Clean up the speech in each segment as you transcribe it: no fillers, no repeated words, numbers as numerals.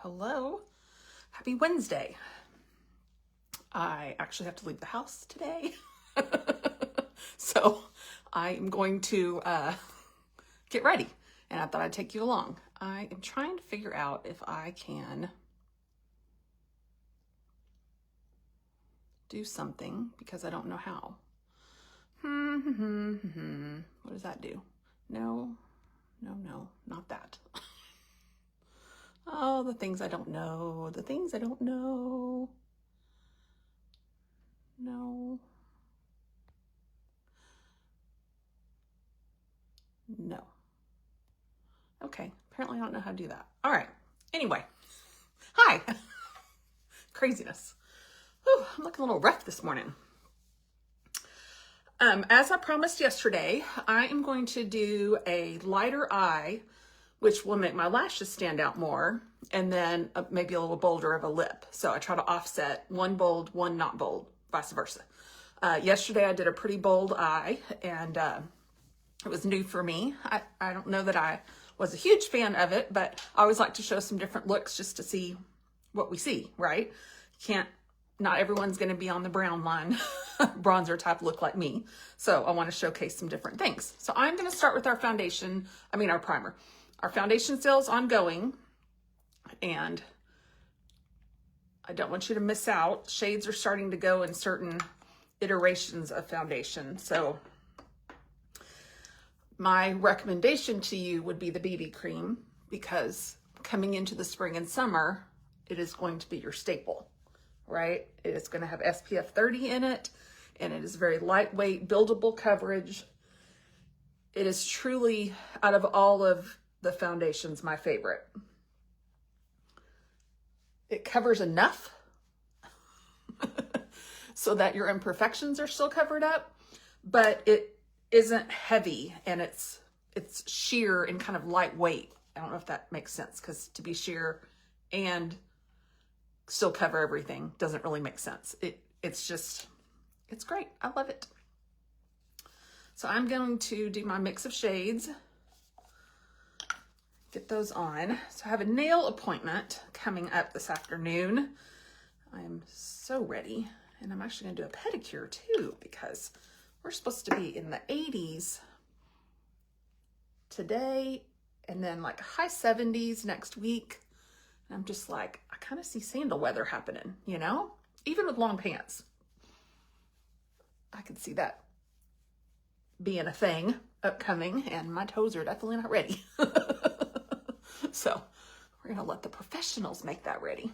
Hello. Happy Wednesday. I actually have to leave the house today. So I am going to get ready, and I thought I'd take you along. I am trying to figure out if I can do something because I don't know how. What does that do? No, not that. Oh, the things I don't know. No. Okay, apparently I don't know how to do that. All right, anyway. Hi. Craziness. Whew, I'm looking a little rough this morning. As I promised yesterday, I am going to do a lighter eye, which will make my lashes stand out more, and then maybe a little bolder of a lip. So I try to offset one bold, one not bold, vice versa. Yesterday I did a pretty bold eye, and it was new for me. I don't know that I was a huge fan of it, but I always like to show some different looks just to see what we see, right? Not everyone's going to be on the brown line bronzer type look like me. So I want to showcase some different things. So I'm going to start with our primer. Our foundation sale is ongoing, and I don't want you to miss out. Shades are starting to go in certain iterations of foundation. So my recommendation to you would be the BB cream, because coming into the spring and summer, it is going to be your staple, right? It is going to have SPF 30 in it, and it is very lightweight, buildable coverage. It is truly, out of all of the foundations, my favorite. It covers enough so that your imperfections are still covered up, but it isn't heavy, and it's sheer and kind of lightweight. I don't know if that makes sense, because to be sheer and still cover everything doesn't really make sense. It's great. I love it. So I'm going to do my mix of shades, get those on. So I have a nail appointment coming up this afternoon. I am so ready, and I'm actually going to do a pedicure too, because we're supposed to be in the 80s today, and then like high 70s next week. And I'm just like, I kind of see sandal weather happening, you know? Even with long pants. I can see that being a thing upcoming, and my toes are definitely not ready. So we're going to let the professionals make that ready.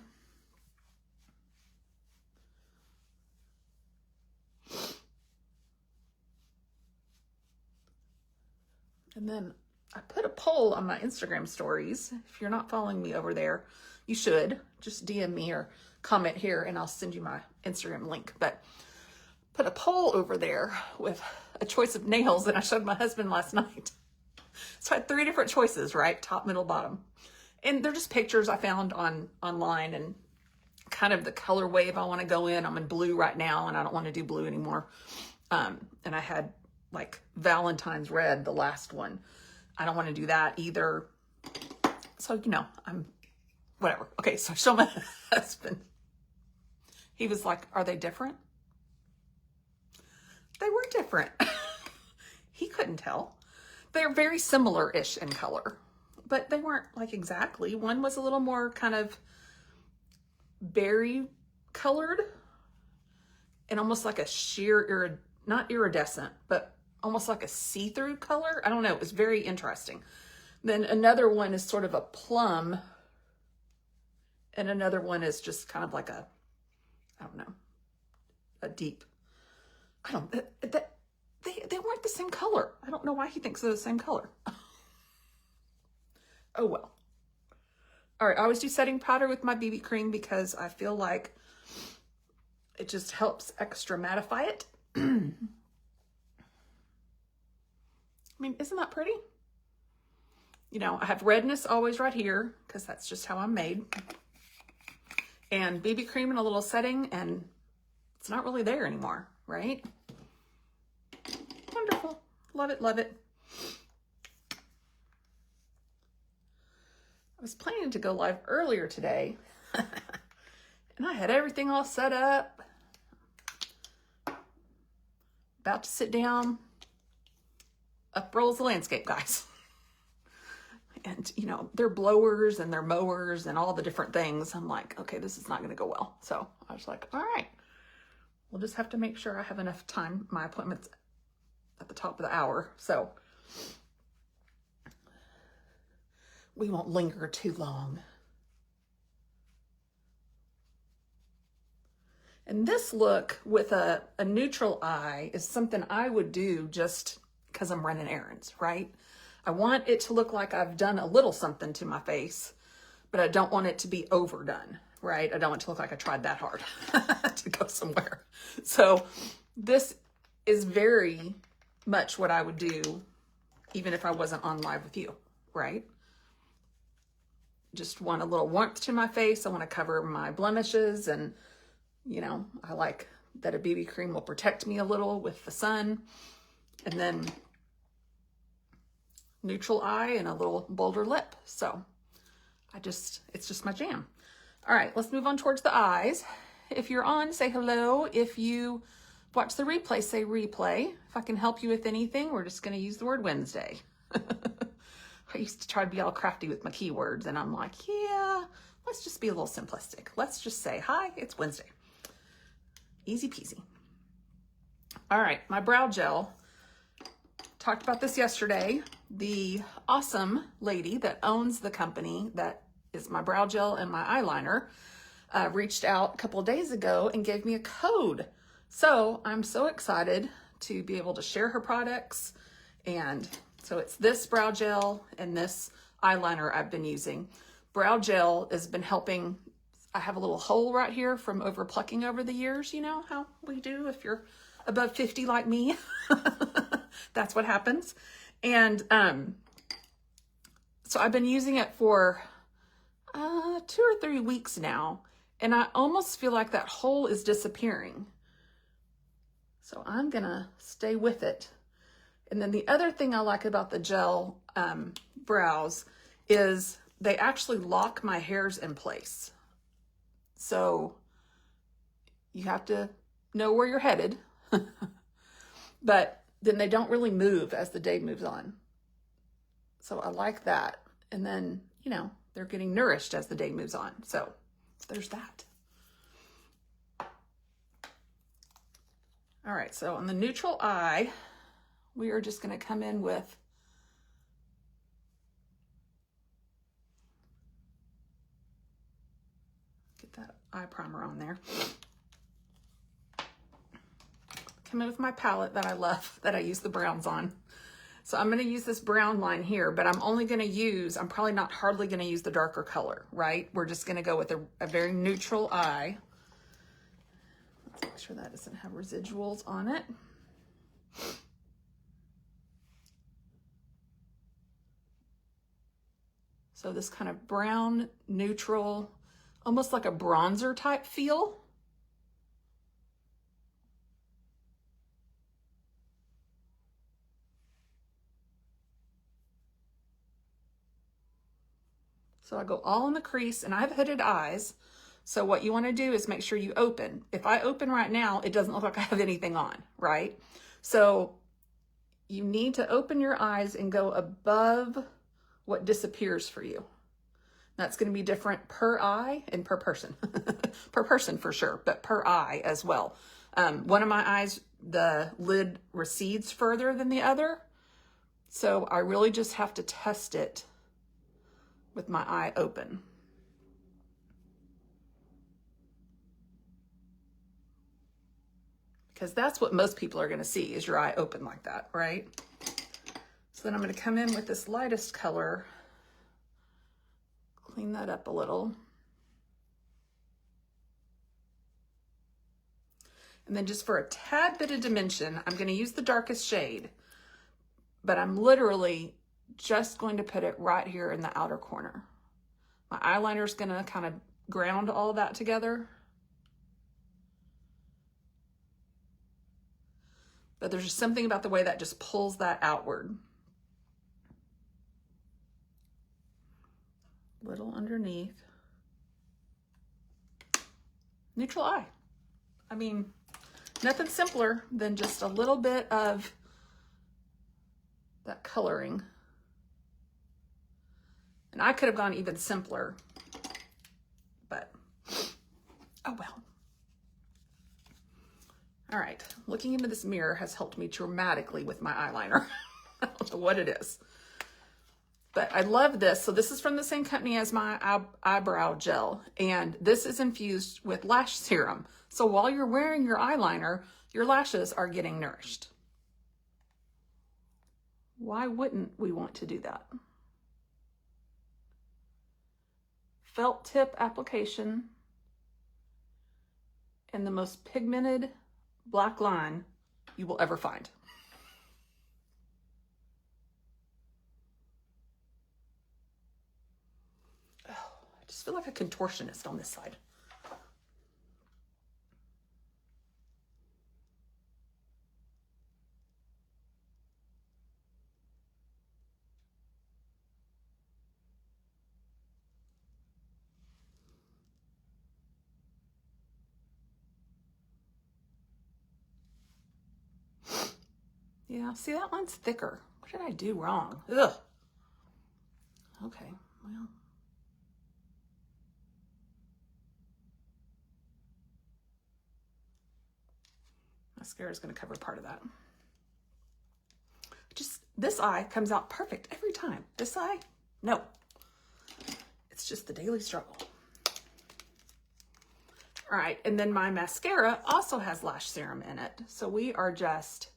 And then I put a poll on my Instagram stories. If you're not following me over there, you should. Just DM me or comment here, and I'll send you my Instagram link. But put a poll over there with a choice of nails that I showed my husband last night. So I had 3 different choices, right? Top, middle, bottom. And they're just pictures I found online, and kind of the color wave I want to go in. I'm in blue right now, and I don't want to do blue anymore. And I had like Valentine's red, the last one. I don't want to do that either. So, I'm whatever. Okay, so I showed my husband. He was like, are they different? They were different. He couldn't tell. They're very similar-ish in color, but they weren't like exactly. One was a little more kind of berry colored and almost like a sheer, not iridescent, but almost like a see-through color. I don't know. It was very interesting. Then another one is sort of a plum, and another one is just kind of like a deep, they weren't the same color. I don't know why he thinks they're the same color. Oh, well. All right, I always do setting powder with my BB cream because I feel like it just helps extra mattify it. I mean, isn't that pretty? I have redness always right here because that's just how I'm made. And BB cream in a little setting, and it's not really there anymore, right? Wonderful. Love it, love it. I was planning to go live earlier today, and I had everything all set up. About to sit down. Up rolls the landscape guys. And, you know, their blowers and their mowers and all the different things. I'm like, okay, this is not going to go well. So I was like, all right, we'll just have to make sure I have enough time. My appointment's at the top of the hour, so we won't linger too long. And this look with a neutral eye is something I would do just because I'm running errands, right? I want it to look like I've done a little something to my face, but I don't want it to be overdone, right? I don't want it to look like I tried that hard to go somewhere. So this is very much what I would do even if I wasn't on live with you, right? Just want a little warmth to my face. I want to cover my blemishes, and you know, I like that a BB cream will protect me a little with the sun. And then neutral eye and a little bolder lip. So it's just my jam. All right, let's move on towards the eyes. If you're on, say hello. If you watch the replay, say replay. If I can help you with anything, we're just going to use the word Wednesday. I used to try to be all crafty with my keywords, and I'm like, yeah, let's just be a little simplistic. Let's just say, hi, it's Wednesday. Easy peasy. All right, my brow gel. Talked about this yesterday. The awesome lady that owns the company that is my brow gel and my eyeliner reached out a couple of days ago and gave me a code. So I'm so excited to be able to share her products. And so it's this brow gel and this eyeliner I've been using. Brow gel has been helping. I have a little hole right here from over plucking over the years. You know how we do if you're above 50 like me. That's what happens. And so I've been using it for 2 or 3 weeks now, and I almost feel like that hole is disappearing. So I'm gonna stay with it. And then the other thing I like about the gel brows is they actually lock my hairs in place. So you have to know where you're headed, but then they don't really move as the day moves on. So I like that. And then, you know, they're getting nourished as the day moves on. So there's that. All right, so on the neutral eye, we are just going to come in with get that eye primer on there. Come in with my palette that I love, that I use the browns on. So I'm going to use this brown line here, but I'm only going to use, I'm probably not hardly going to use the darker color, right? We're just going to go with a very neutral eye. Let's make sure that doesn't have residuals on it. So this kind of brown, neutral, almost like a bronzer type feel. So I go all in the crease, and I have hooded eyes. So what you want to do is make sure you open. If I open right now, it doesn't look like I have anything on, right? So you need to open your eyes and go above what disappears for you. That's going to be different per eye and per person. Per person for sure, but per eye as well. One of my eyes, the lid recedes further than the other. So I really just have to test it with my eye open. Because that's what most people are going to see, is your eye open like that, right? So then I'm going to come in with this lightest color, clean that up a little. And then just for a tad bit of dimension, I'm going to use the darkest shade, but I'm literally just going to put it right here in the outer corner. My eyeliner is going to kind of ground all that together. But there's just something about the way that just pulls that outward. A little underneath. Neutral eye. I mean, nothing simpler than just a little bit of that coloring. And I could have gone even simpler, but oh well. All right, looking into this mirror has helped me dramatically with my eyeliner. I don't know what it is, but I love this. So this is from the same company as my eyebrow gel, and this is infused with lash serum. So while you're wearing your eyeliner, your lashes are getting nourished. Why wouldn't we want to do that? Felt tip application and the most pigmented black line you will ever find. Oh, I just feel like a contortionist on this side. Yeah, see, that one's thicker. What did I do wrong? Ugh. Okay, well. Mascara is going to cover part of that. Just, this eye comes out perfect every time. This eye, no. It's just the daily struggle. All right, and then my mascara also has lash serum in it. So we are just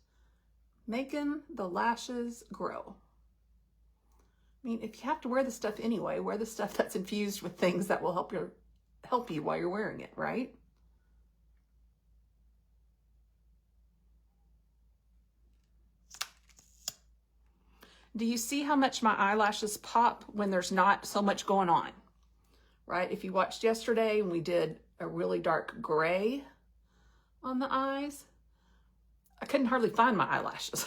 making the lashes grow. I mean, if you have to wear the stuff anyway, wear the stuff that's infused with things that will help you while you're wearing it, right? Do you see how much my eyelashes pop when there's not so much going on, right? If you watched yesterday and we did a really dark gray on the eyes, I couldn't hardly find my eyelashes.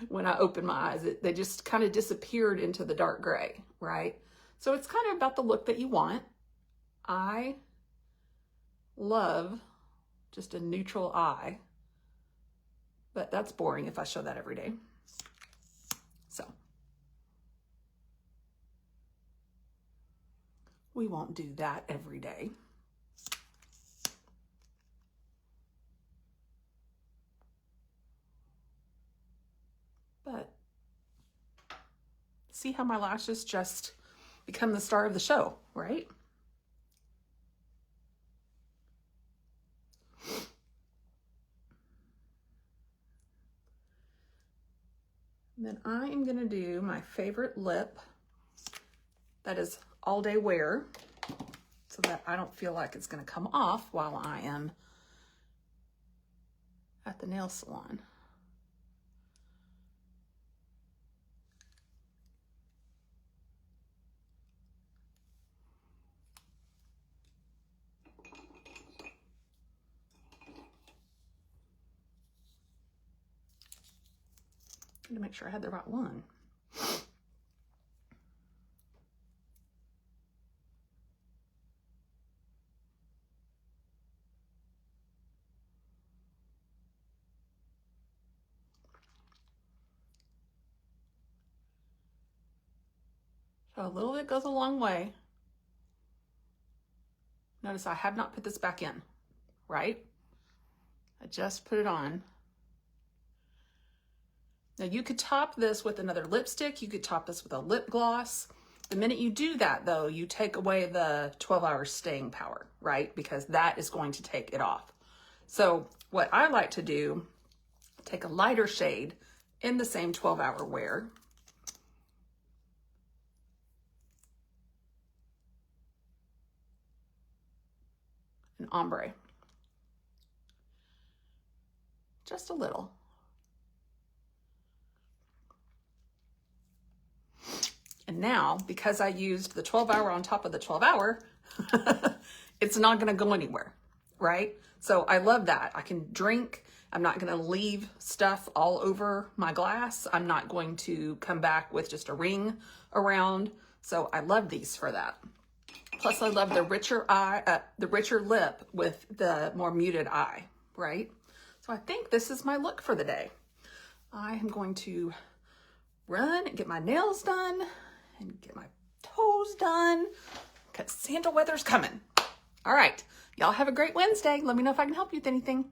When I opened my eyes, they just kind of disappeared into the dark gray, right? So it's kind of about the look that you want. I love just a neutral eye, but that's boring if I show that every day. So we won't do that every day. But see how my lashes just become the star of the show, right? And then I am going to do my favorite lip that is all day wear so that I don't feel like it's going to come off while I am at the nail salon. To make sure I had the right one. So a little bit goes a long way. Notice I have not put this back in, right? I just put it on. Now you could top this with another lipstick. You could top this with a lip gloss. The minute you do that though, you take away the 12-hour staying power, right? Because that is going to take it off. So what I like to do, take a lighter shade in the same 12-hour wear. An ombre. Just a little. And now, because I used the 12-hour on top of the 12-hour, it's not going to go anywhere, right? So I love that. I can drink. I'm not going to leave stuff all over my glass. I'm not going to come back with just a ring around. So I love these for that. Plus I love the richer eye, the richer lip with the more muted eye, right? So I think this is my look for the day. I am going to run and get my nails done and get my toes done because sandal weather's coming. All right, y'all have a great Wednesday. Let me know if I can help you with anything.